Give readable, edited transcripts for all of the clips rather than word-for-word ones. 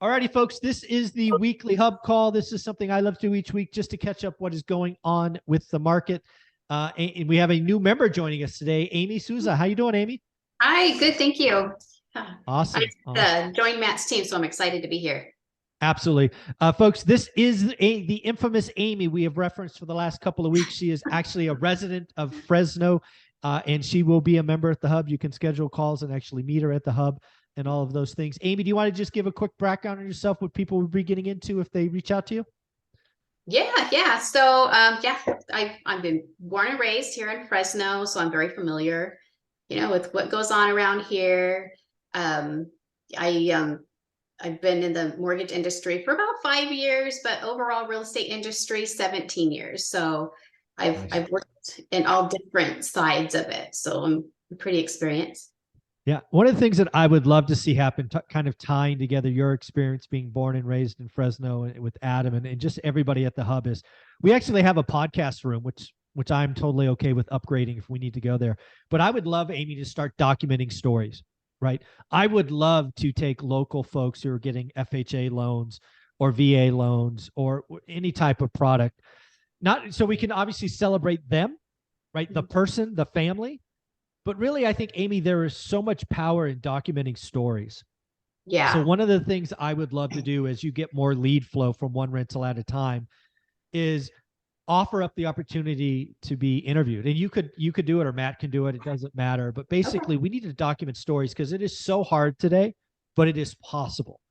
Alrighty, folks, this is the weekly hub call. This is something I love to do each week just to catch up what is going on with the market. And we have a new member joining us today, Amy Souza. How you doing, Amy? Hi, good, thank you. Awesome. Joined Matt's team, so I'm excited to be here. Absolutely. Folks, this is the infamous Amy we have referenced for the last couple of weeks. She is actually a resident of Fresno, and she will be a member at the hub. You can schedule calls and actually meet her at the hub and all of those things. Amy, do you want to just give a quick background on yourself, what people would be getting into if they reach out to you? Yeah. So, I've been born and raised here in Fresno, so I'm very familiar, with what goes on around here. I've been in the mortgage industry for about 5 years, but overall real estate industry, 17 years. So I've worked in all different sides of it. So I'm pretty experienced. Yeah. One of the things that I would love to see happen, kind of tying together your experience being born and raised in Fresno with Adam and just everybody at the hub, is we actually have a podcast room, which I'm totally okay with upgrading if we need to go there. But I would love, Amy, to start documenting stories, right? I would love to take local folks who are getting FHA loans or VA loans or any type of product, not so we can obviously celebrate them, right? The person, the family. But really, I think, Amy, there is so much power in documenting stories. Yeah. So one of the things I would love to do as you get more lead flow from one rental at a time is offer up the opportunity to be interviewed. And you could do it, or Matt can do it. It doesn't matter. But basically, we need to document stories because it is so hard today, but it is possible.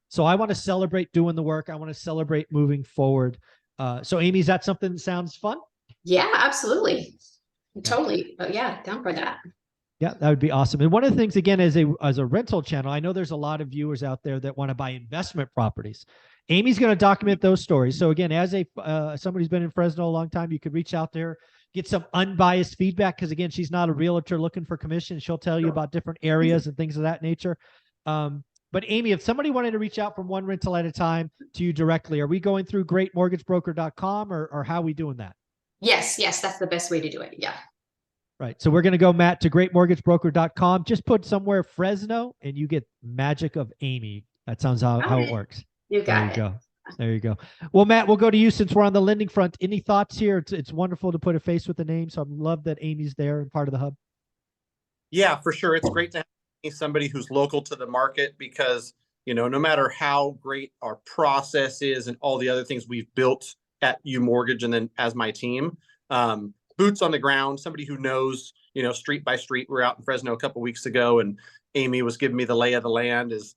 So I want to celebrate doing the work. I want to celebrate moving forward. So Amy, is that something that sounds fun? Yeah, absolutely. Totally. Yeah, down for that. Yeah, that would be awesome. And one of the things, again, as a rental channel, I know there's a lot of viewers out there that want to buy investment properties. Amy's going to document those stories. So again, as somebody who's been in Fresno a long time, you could reach out there, get some unbiased feedback. Because again, she's not a realtor looking for commission. She'll tell you about different areas and things of that nature. But Amy, if somebody wanted to reach out from one rental at a time to you directly, are we going through greatmortgagebroker.com or how are we doing that? Yes, that's the best way to do it. Yeah. Right. So we're going to go, Matt, to greatmortgagebroker.com. Just put somewhere Fresno and you get magic of Amy. That sounds how it works. You got it. There you go. Well, Matt, we'll go to you since we're on the lending front. Any thoughts here? It's wonderful to put a face with the name. So I love that Amy's there and part of the hub. Yeah, for sure. It's great to have somebody who's local to the market because, no matter how great our process is and all the other things we've built at U Mortgage and then as my team, boots on the ground, somebody who knows, street by street. We were out in Fresno a couple of weeks ago and Amy was giving me the lay of the land is,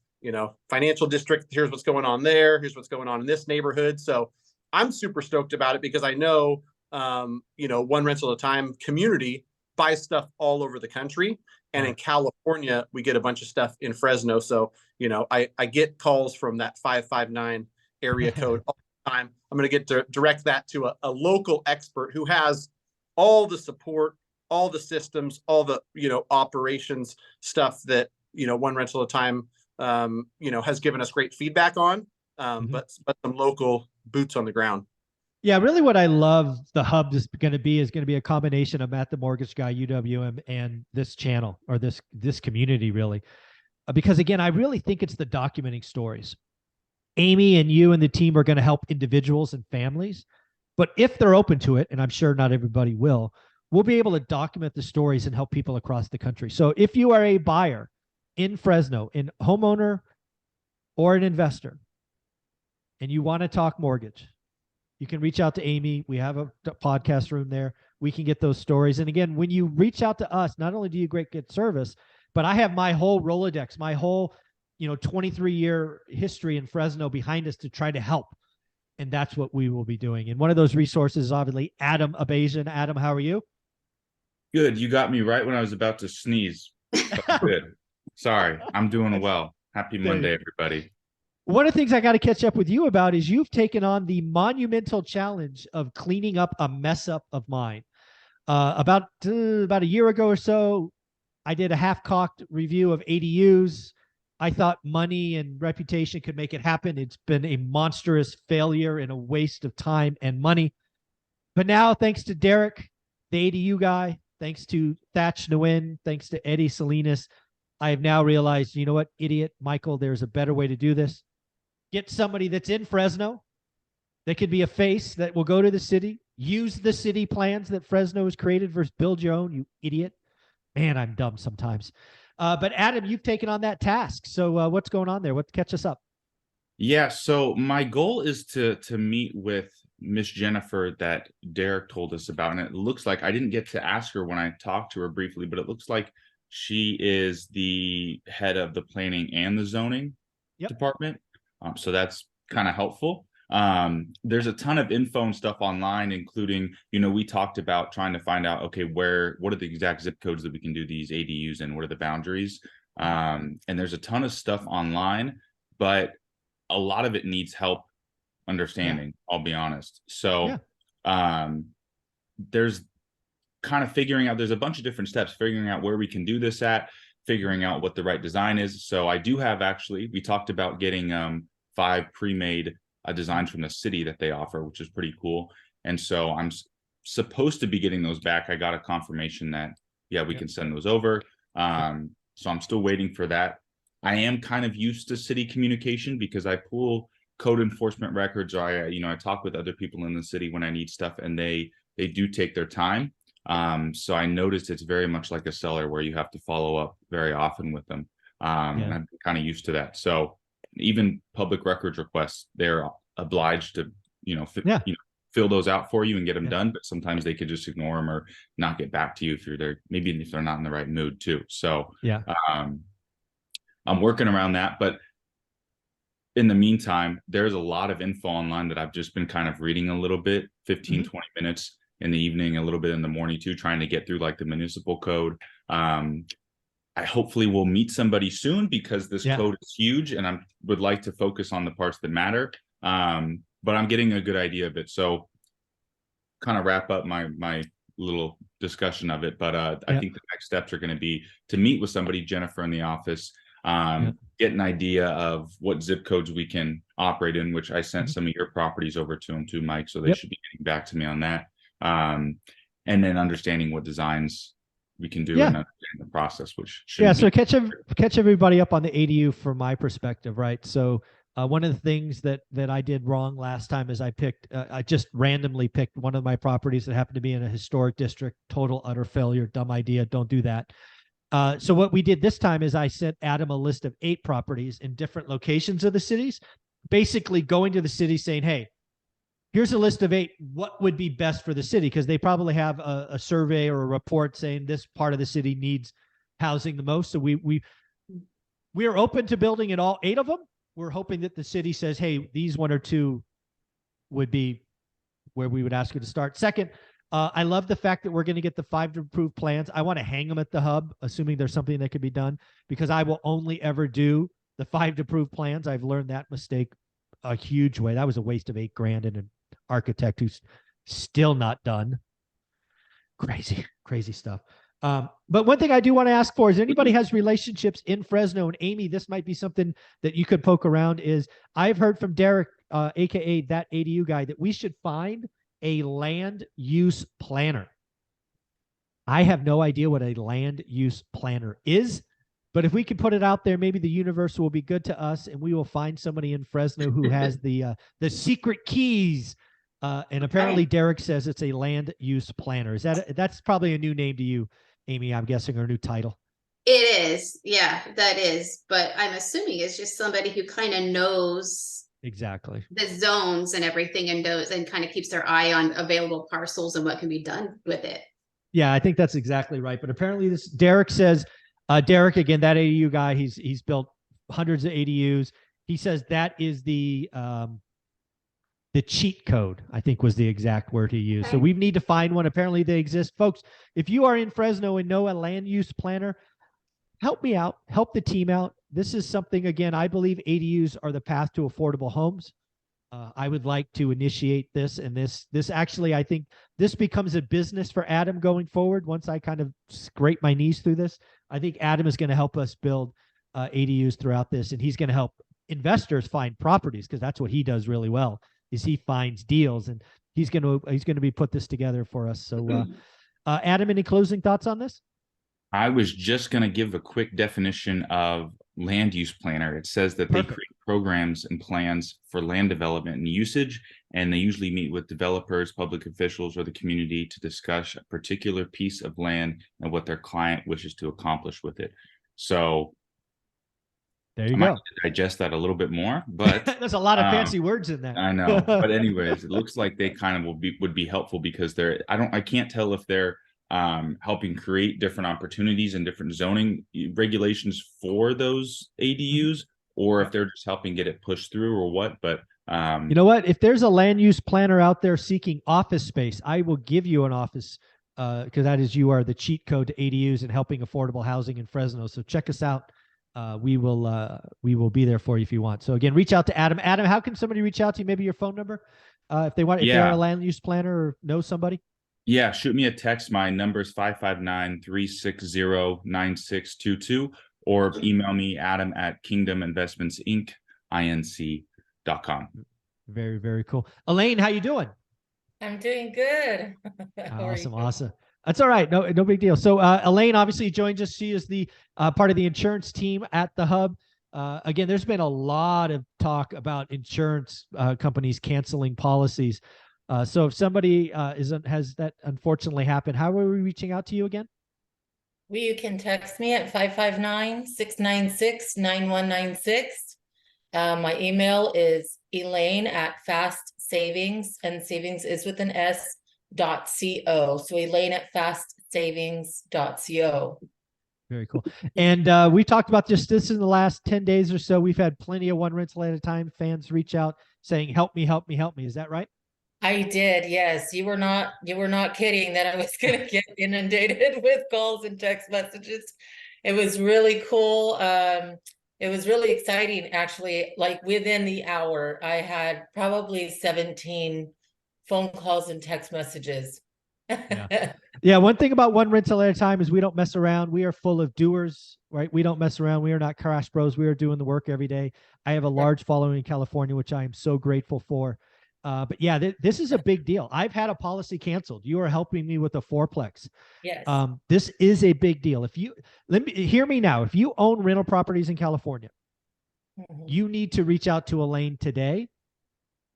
financial district. Here's what's going on there. Here's what's going on in this neighborhood. So I'm super stoked about it because I know, one rental at a time community buys stuff all over the country. And in California, we get a bunch of stuff in Fresno. So, I get calls from that 559 area code all the time. I'm going to get to direct that to a local expert who has all the support, all the systems, all the, operations stuff that, one rental at a time, has given us great feedback on, but some local boots on the ground. Yeah, really what I love the hub is going to be a combination of Matt the Mortgage Guy, UWM, and this channel or this community really. Because again, I really think it's the documenting stories. Amy and you and the team are going to help individuals and families. But if they're open to it, and I'm sure not everybody will, we'll be able to document the stories and help people across the country. So if you are a buyer in Fresno, an homeowner or an investor, and you want to talk mortgage, you can reach out to Amy. We have a podcast room there. We can get those stories. And again, when you reach out to us, not only do you get service, but I have my whole Rolodex, my whole 23-year history in Fresno behind us to try to help. And that's what we will be doing. And one of those resources is obviously Adam Abazian. Adam, how are you? Good. You got me right when I was about to sneeze. Good. Sorry. I'm doing well. Happy Monday, everybody. One of the things I got to catch up with you about is you've taken on the monumental challenge of cleaning up a mess up of mine. About a year ago or so, I did a half-cocked review of ADUs. I thought money and reputation could make it happen. It's been a monstrous failure and a waste of time and money. But now, thanks to Derek, the ADU guy, thanks to Thatch Nguyen, thanks to Eddie Salinas, I have now realized, you know what, idiot, Michael, there's a better way to do this. get somebody that's in Fresno that could be a face that will go to the city, use the city plans that Fresno has created versus build your own, you idiot. Man, I'm dumb sometimes. But Adam, you've taken on that task. So what's going on there? Catch us up? Yeah, so my goal is to meet with Miss Jennifer that Derek told us about. And it looks like I didn't get to ask her when I talked to her briefly, but it looks like she is the head of the planning and the zoning department. So that's kind of helpful. There's a ton of info and stuff online, including, we talked about trying to find out, okay, what are the exact zip codes that we can do these ADUs and what are the boundaries? And there's a ton of stuff online, but a lot of it needs help understanding, I'll be honest. So there's kind of figuring out, there's a bunch of different steps, figuring out where we can do this at, figuring out what the right design is. So I do have, actually, we talked about getting 5 pre-made designs from the city that they offer, which is pretty cool. And so I'm supposed to be getting those back. I got a confirmation that, we can send those over. So I'm still waiting for that. I am kind of used to city communication because I pull code enforcement records, or I talk with other people in the city when I need stuff, and they do take their time. So I noticed it's very much like a seller where you have to follow up very often with them. And I'm kind of used to that. So even public records requests, they're obliged to, fill those out for you and get them done. But sometimes they could just ignore them or not get back to you if you're there, maybe if they're not in the right mood too. So I'm working around that. But in the meantime, there's a lot of info online that I've just been kind of reading a little bit, 15, 20 minutes in the evening, a little bit in the morning too, trying to get through like the municipal code. I hopefully will meet somebody soon because this code is huge and I would like to focus on the parts that matter. But I'm getting a good idea of it. So kind of wrap up my little discussion of it. But I think the next steps are going to be to meet with somebody, Jennifer, in the office, get an idea of what zip codes we can operate in, which I sent some of your properties over to them too, Mike. So they should be getting back to me on that. And then understanding what designs we can do and understand the process, which so catch everybody up on the ADU from my perspective, right? So one of the things that I did wrong last time is I just randomly picked one of my properties that happened to be in a historic district. Total utter failure, dumb idea, don't do that. So what we did this time is I sent Adam a list of 8 properties in different locations of the cities, basically going to the city saying, hey, here's a list of 8. What would be best for the city? Because they probably have a survey or a report saying this part of the city needs housing the most. So we are open to building in all 8 of them. We're hoping that the city says, hey, these 1 or 2 would be where we would ask you to start. Second, I love the fact that we're going to get the 5 approved plans. I want to hang them at the hub, assuming there's something that could be done, because I will only ever do the 5 approved plans. I've learned that mistake a huge way. That was a waste of $8,000 and an architect who's still not done. Crazy stuff. But one thing I do want to ask for is anybody has relationships in Fresno, and Amy, this might be something that you could poke around, is I've heard from Derek, AKA that ADU guy, that we should find a land use planner. I have no idea what a land use planner is, but if we can put it out there, maybe the universe will be good to us and we will find somebody in Fresno who has the secret keys. And apparently Derek says it's a land use planner. That's probably a new name to you, Amy, I'm guessing, or a new title. It is. Yeah, that is. But I'm assuming it's just somebody who kind of knows exactly the zones and everything and knows and kind of keeps their eye on available parcels and what can be done with it. Yeah, I think that's exactly right. But apparently this Derek says, Derek, again, that ADU guy, he's built hundreds of ADUs. He says that is the cheat code, I think was the exact word he used. So we need to find one. Apparently they exist. Folks, if you are in Fresno and know a land use planner, help me out, help the team out. This is something, again, I believe ADUs are the path to affordable homes. I would like to initiate this, and this actually, I think this becomes a business for Adam going forward. Once I kind of scrape my knees through this, I think Adam is going to help us build ADUs throughout this, and he's going to help investors find properties, because that's what he does really well, is he finds deals, and he's going to be put this together for us. So Adam, any closing thoughts on this? I was just going to give a quick definition of land use planner. It says that they create programs and plans for land development and usage. And they usually meet with developers, public officials, or the community to discuss a particular piece of land and what their client wishes to accomplish with it. So there you I might go. have to digest that a little bit more, but there's a lot of fancy words in there. I know. But anyways, it looks like they kind of would be helpful because I can't tell if they're helping create different opportunities and different zoning regulations for those ADUs, or if they're just helping get it pushed through or what. But you know what? If there's a land use planner out there seeking office space, I will give you an office because you are the cheat code to ADUs and helping affordable housing in Fresno. So check us out. We will be there for you if you want. So again, reach out to Adam. Adam, how can somebody reach out to you? Maybe your phone number, if they want, if they're a land use planner or know somebody. Yeah, shoot me a text. My number is 559-360-9622, or email me adam@kingdominvestmentsinc.com. Very, very cool. Elaine, how you doing? I'm doing good. Awesome, awesome. That's all right. No big deal. So Elaine obviously joins us. She is the part of the insurance team at the Hub. Again, there's been a lot of talk about insurance companies canceling policies. So if somebody has that unfortunately happened, how are we reaching out to you again? You can text me at 559-696-9196. My email is Elaine@FastSavings, and savings is with an S.co. So Elaine@FastSavings.co. Very cool. And we talked about this in the last 10 days or so. We've had plenty of one rental at a time fans reach out saying, help me, help me, help me. Is that right? I did, yes. You were not kidding that I was going to get inundated with calls and text messages. It was really cool. It was really exciting, actually. Like within the hour, I had probably 17 phone calls and text messages. Yeah. One thing about one rental at a time is we don't mess around. We are full of doers, right? We don't mess around. We are not crash bros. We are doing the work every day. I have a large following in California, which I am so grateful for. But yeah, this is a big deal. I've had a policy canceled. You are helping me with a fourplex. Yes. This is a big deal. Hear me now. If you own rental properties in California, you need to reach out to Elaine today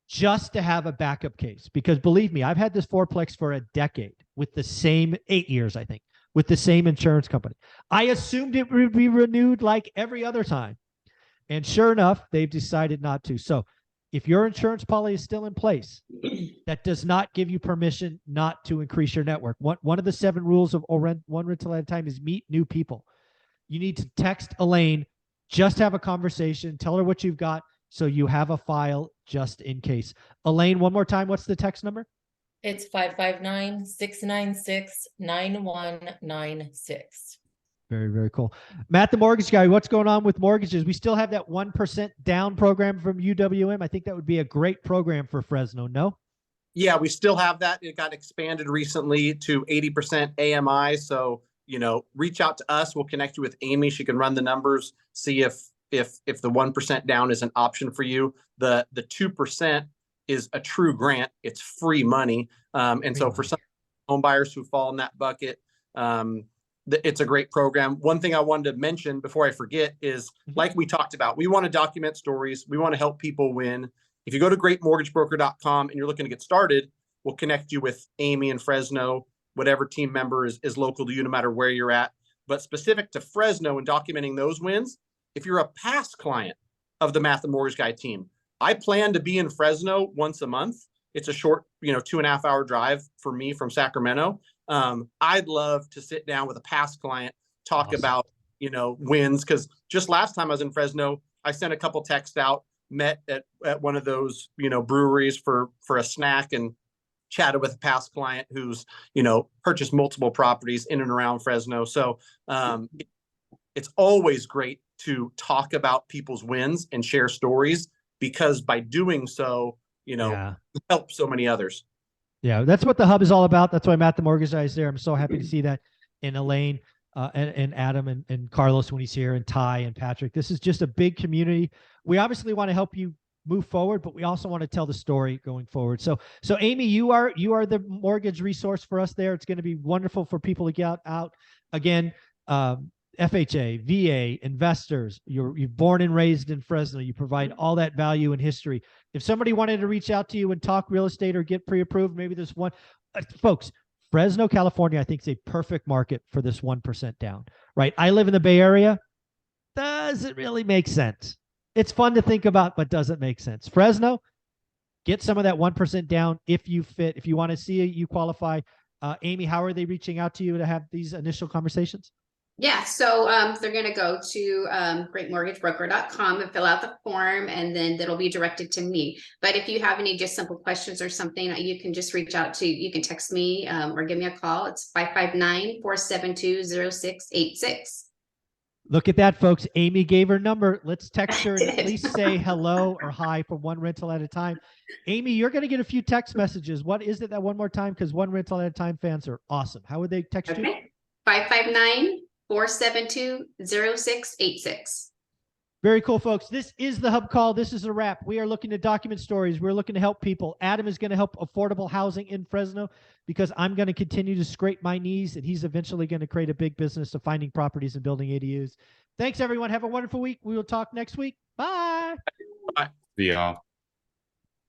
just to have a backup case. Because believe me, I've had this fourplex for a decade with the same 8 years, I think, with the same insurance company. I assumed it would be renewed like every other time. And sure enough, they've decided not to. So if your insurance policy is still in place, that does not give you permission not to increase your network. One of the 7 rules of one rental at a time is meet new people. You need to text Elaine, just have a conversation, tell her what you've got so you have a file just in case. Elaine, one more time, what's the text number? It's 559-696-9196. Very, very cool. Matt, the mortgage guy, what's going on with mortgages? We still have that 1% down program from UWM. I think that would be a great program for Fresno, no? Yeah, we still have that. It got expanded recently to 80% AMI. So, reach out to us. We'll connect you with Amy. She can run the numbers, see if the 1% down is an option for you. The 2% is a true grant. It's free money. So for some home buyers who fall in that bucket, it's a great program. One thing I wanted to mention before I forget is, like we talked about, we want to document stories. We want to help people win. If you go to greatmortgagebroker.com and you're looking to get started, we'll connect you with Amy in Fresno, whatever team member is local to you, no matter where you're at. But specific to Fresno and documenting those wins, if you're a past client of the Matt the Mortgage Guy team, I plan to be in Fresno once a month. It's a short, 2.5 hour drive for me from Sacramento. I'd love to sit down with a past client, talk about, wins. Cause just last time I was in Fresno, I sent a couple texts out, met at one of those, breweries for a snack, and chatted with a past client who's, purchased multiple properties in and around Fresno. So, it's always great to talk about people's wins and share stories, because by doing so, help so many others. Yeah, that's what the Hub is all about. That's why Matt the Mortgage Guy is there. I'm so happy to see that in Elaine and Adam and Carlos when he's here, and Ty and Patrick. This is just a big community. We obviously want to help you move forward, but we also want to tell the story going forward. So Amy, you are the mortgage resource for us there. It's going to be wonderful for people to get out again. FHA, VA, investors. You're born and raised in Fresno. You provide all that value and history. If somebody wanted to reach out to you and talk real estate or get pre-approved, maybe there's one. Folks, Fresno, California, I think is a perfect market for this 1% down, right? I live in the Bay Area. Doesn't really make sense. It's fun to think about, but doesn't make sense. Fresno, get some of that 1% down if you fit. If you want to see it, you qualify. Amy, how are they reaching out to you to have these initial conversations? Yeah, so they're going to go to greatmortgagebroker.com and fill out the form, and then that'll be directed to me. But if you have any just simple questions or something, you can just reach out to, you can text me or give me a call. It's 559-472-0686. Look at that, folks. Amy gave her number. Let's text her and at least say hello or hi for one rental at a time. Amy, you're going to get a few text messages. What is it that one more time? Because one rental at a time fans are awesome. How would they text you? 559-472-0686. Very cool, folks. This is the Hub Call. This is a wrap. We are looking to document stories. We're looking to help people. Adam is going to help affordable housing in Fresno because I'm going to continue to scrape my knees, and he's eventually going to create a big business of finding properties and building ADUs. Thanks, everyone. Have a wonderful week. We will talk next week. Bye. Bye. See y'all.